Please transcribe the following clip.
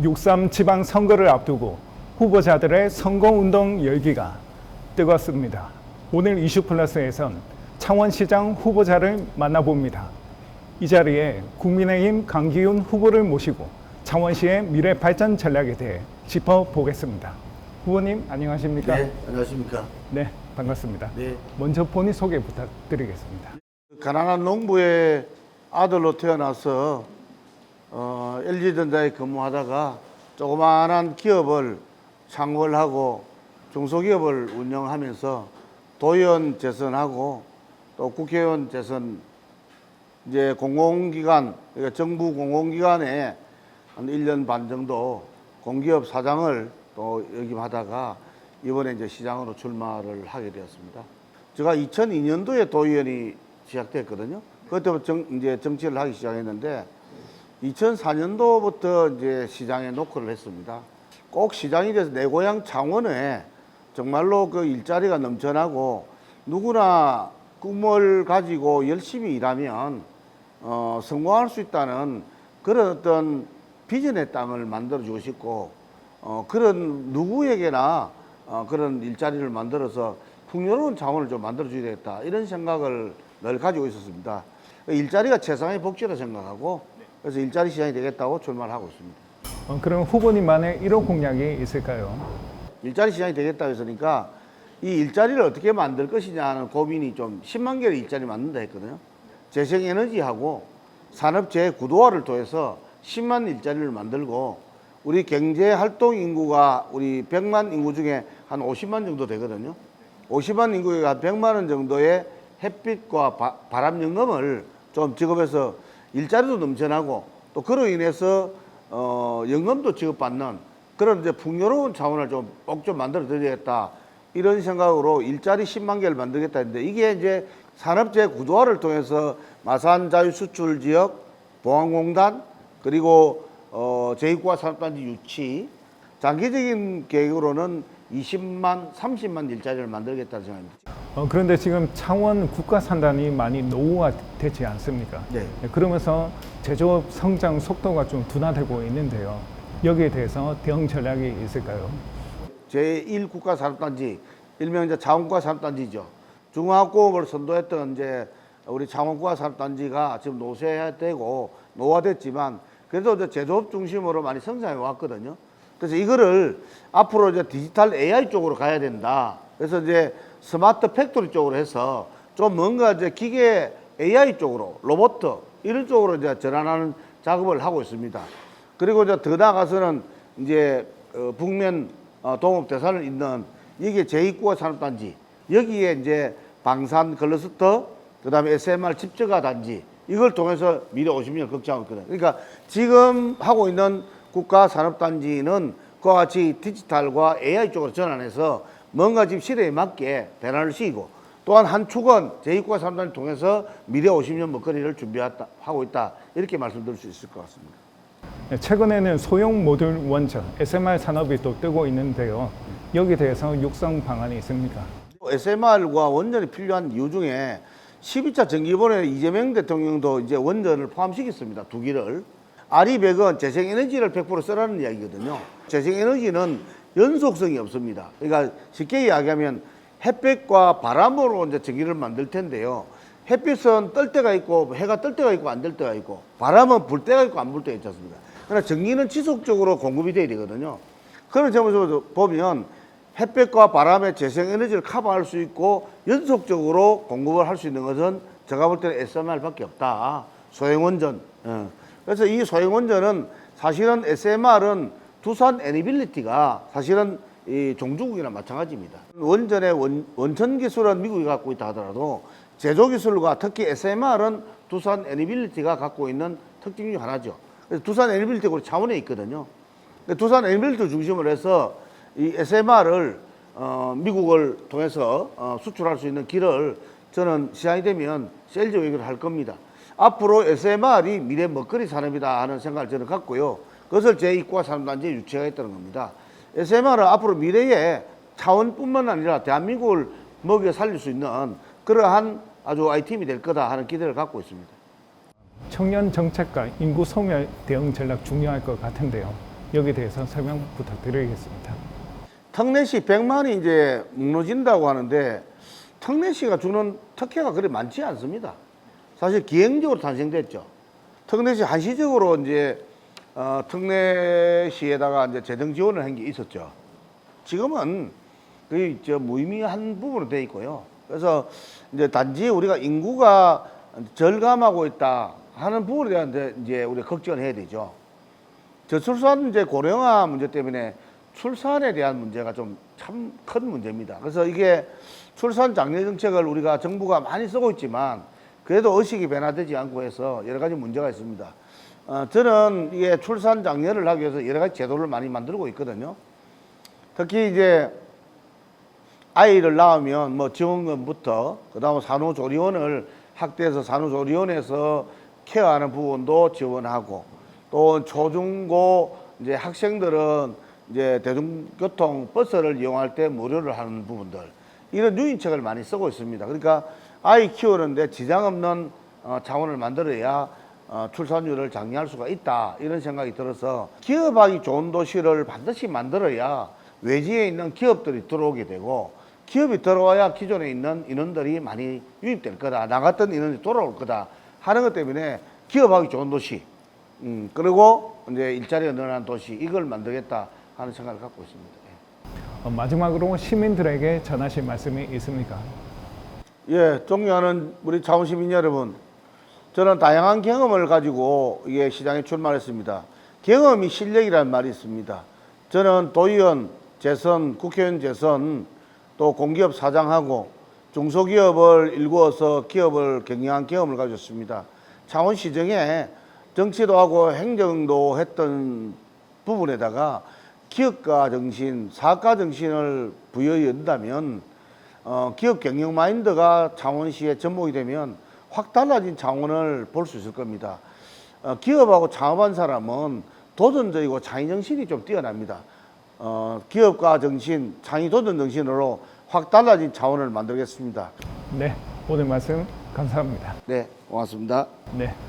6.3 지방선거를 앞두고 후보자들의 선거운동 열기가 뜨겁습니다. 오늘 이슈플러스에선 창원시장 후보자를 만나봅니다. 이 자리에 국민의힘 강기훈 후보를 모시고 창원시의 미래 발전 전략에 대해 짚어보겠습니다. 후보님 안녕하십니까? 네, 안녕하십니까? 네, 반갑습니다. 네. 먼저 본인 소개 부탁드리겠습니다. 가난한 농부의 아들로 태어나서 LG전자에 근무하다가 조그마한 기업을 창업을 하고 중소기업을 운영하면서 도의원 재선하고 또 국회의원 재선, 이제 공공기관, 그러니까 정부 공공기관에 한 1년 반 정도 공기업 사장을 또 역임하다가 이번에 이제 시장으로 출마를 하게 되었습니다. 제가 2002년도에 도의원이 시작됐거든요. 그때부터 이제 정치를 하기 시작했는데 2004년도부터 이제 시장에 노크를 했습니다. 꼭 시장이 돼서 내 고향 창원에 정말로 그 일자리가 넘쳐나고 누구나 꿈을 가지고 열심히 일하면 성공할 수 있다는 그런 어떤 비전의 땅을 만들어주고 싶고 그런 누구에게나 그런 일자리를 만들어서 풍요로운 창원을 좀 만들어줘야 되겠다 이런 생각을 늘 가지고 있었습니다. 일자리가 최상의 복지라 생각하고 그래서 일자리 시장이 되겠다고 출마를 하고 있습니다. 그럼 후보님만의 1호 공약이 있을까요? 일자리 시장이 되겠다고 했으니까 이 일자리를 어떻게 만들 것이냐 하는 고민이 좀 10만 개의 일자리 만든다 했거든요. 재생에너지하고 산업 재구도화를 통해서 10만 일자리를 만들고 우리 경제활동 인구가 우리 100만 인구 중에 한 50만 정도 되거든요. 50만 인구에 한 100만 원 정도의 햇빛과 바람 연금을 좀 지급해서 일자리도 넘쳐나고 또 그로 인해서 연금도 지급받는 그런 이제 풍요로운 차원을 꼭 좀 만들어 드리겠다 이런 생각으로 일자리 10만 개를 만들겠다 했는데 이게 이제 산업재 구조화를 통해서 마산 자유수출 지역, 보안공단 그리고 제2과 산업단지 유치 장기적인 계획으로는 20만, 30만 일자리를 만들겠다는 생각입니다. 그런데 지금 창원 국가산단이 많이 노후화되지 않습니까? 네. 그러면서 제조업 성장 속도가 좀 둔화되고 있는데요. 여기에 대해서 대응 전략이 있을까요? 제1국가산업단지, 일명 이제 창원국가산업단지죠. 중화학공업을 선도했던 이제 우리 창원국가산업단지가 지금 노쇠되고 노화됐지만 그래도 이제 제조업 중심으로 많이 성장해 왔거든요. 그래서 이거를 앞으로 이제 디지털 AI 쪽으로 가야 된다. 그래서 이제 스마트 팩토리 쪽으로 해서 좀 뭔가 이제 기계 AI 쪽으로 로봇 이런 쪽으로 이제 전환하는 작업을 하고 있습니다. 그리고 이제 더 나아가서는 이제 북면 동업 대산을 잇는 이게 제2과 산업단지 여기에 이제 방산 클러스터 그다음에 SMR 집저가 단지 이걸 통해서 미래 50년을 걱정하고 있거든요. 그러니까 지금 하고 있는 국가산업단지는 그와 같이 디지털과 AI 쪽으로 전환해서 뭔가 지금 시대에 맞게 변화를 시키고 또한 한 축은 제2과 산업단지를 통해서 미래 50년 먹거리를 준비하고 있다 이렇게 말씀드릴 수 있을 것 같습니다. 최근에는 소형 모듈 원전, SMR 산업이 또 뜨고 있는데요. 여기에 대해서 육성 방안이 있습니까? SMR과 원전이 필요한 이유 중에 12차 정기본에 이재명 대통령도 이제 원전을 포함시켰습니다. 두 기를. RE100은 재생에너지를 100% 쓰라는 이야기거든요. 재생에너지는 연속성이 없습니다. 그러니까 쉽게 이야기하면 햇빛과 바람으로 이제 전기를 만들 텐데요. 햇빛은 뜰 때가 있고 해가 뜰 때가 있고 안 뜰 때가 있고 바람은 불 때가 있고 안 불 때가 있지 않습니까? 그러나 전기는 지속적으로 공급이 돼야 되거든요. 그런 점에서 보면 햇빛과 바람의 재생에너지를 커버할 수 있고 연속적으로 공급을 할 수 있는 것은 제가 볼 때는 SMR밖에 없다. 소형원전. 그래서 이 소형원전은 사실은 SMR은 두산 에너빌리티가 사실은 이 종주국이나 마찬가지입니다. 원전의 원천 기술은 미국이 갖고 있다 하더라도 제조 기술과 특히 SMR은 두산 에너빌리티가 갖고 있는 특징 중 하나죠. 그래서 두산 에너빌리티가 우리 창원에 있거든요. 두산 에너빌리티 중심으로 해서 이 SMR을 미국을 통해서 수출할 수 있는 길을 저는 시장이 되면 셀즈 웨이를 할 겁니다. 앞으로 SMR이 미래 먹거리 산업이다 하는 생각을 저는 갖고요. 그것을 제2과 산업단지에 유치하겠다는 겁니다. SMR은 앞으로 미래에 창원뿐만 아니라 대한민국을 먹여 살릴 수 있는 그러한 아주 아이템이 될 거다 하는 기대를 갖고 있습니다. 청년 정책과 인구 소멸 대응 전략 중요할 것 같은데요. 여기 대해서 설명 부탁드리겠습니다. 특례시 100만이 이제 무너진다고 하는데 특례시가 주는 특혜가 그리 많지 않습니다. 사실 기행적으로 탄생됐죠. 특례시 한시적으로 이제 특례시에다가 이제 재정 지원을 한 게 있었죠. 지금은 거의 무의미한 부분으로 돼 있고요. 그래서 이제 단지 우리가 인구가 절감하고 있다 하는 부분에 대한 이제 우리가 걱정을 해야 되죠. 저출산 이제 고령화 문제 때문에 출산에 대한 문제가 좀 참 큰 문제입니다. 그래서 이게 출산 장려 정책을 우리가 정부가 많이 쓰고 있지만 그래도 의식이 변화되지 않고 해서 여러 가지 문제가 있습니다. 저는 이게 출산 장려를 하기 위해서 여러 가지 제도를 많이 만들고 있거든요. 특히 이제 아이를 낳으면 뭐 지원금부터 그다음 산후조리원을 확대해서 산후조리원에서 케어하는 부분도 지원하고 또 초중고 이제 학생들은 이제 대중교통 버스를 이용할 때 무료를 하는 부분들 이런 유인책을 많이 쓰고 있습니다. 그러니까 아이 키우는데 지장 없는 자원을 만들어야 출산율을 장려할 수가 있다 이런 생각이 들어서 기업하기 좋은 도시를 반드시 만들어야 외지에 있는 기업들이 들어오게 되고 기업이 들어와야 기존에 있는 인원들이 많이 유입될 거다 나갔던 인원이 돌아올 거다 하는 것 때문에 기업하기 좋은 도시 그리고 이제 일자리가 늘어난 도시 이걸 만들겠다 하는 생각을 갖고 있습니다. 마지막으로 시민들에게 전하실 말씀이 있습니까? 예, 존경하는 우리 자원시민 여러분, 저는 다양한 경험을 가지고 이게 시장에 출마했습니다. 경험이 실력이라는 말이 있습니다. 저는 도의원 재선, 국회의원 재선, 또 공기업 사장하고 중소기업을 일구어서 기업을 경영한 경험을 가졌습니다. 창원시정에 정치도 하고 행정도 했던 부분에다가 기업가 정신, 사업가 정신을 부여한다면 기업 경영 마인드가 창원시의 접목이 되면 확 달라진 창원을 볼 수 있을 겁니다. 기업하고 창업한 사람은 도전적이고 창의 정신이 좀 뛰어납니다. 기업가 정신, 창의 도전 정신으로 확 달라진 창원을 만들겠습니다. 네, 오늘 말씀 감사합니다. 네, 고맙습니다. 네.